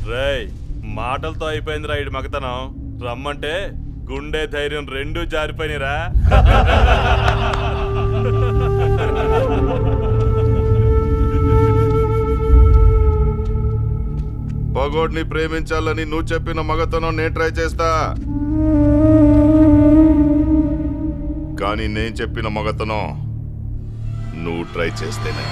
రేయ్ మాటలతో అయిపోయిందిరా ఇటు మగతనం. రమ్మంటే గుండె ధైర్యం రెండూ జారిపోయినరా. పగోడ్ని ప్రేమించాలని నువ్వు చెప్పిన మగతనం నేను ట్రై చేస్తా, కానీ నేను చెప్పిన మగతనం నువ్వు ట్రై చేస్తేనే.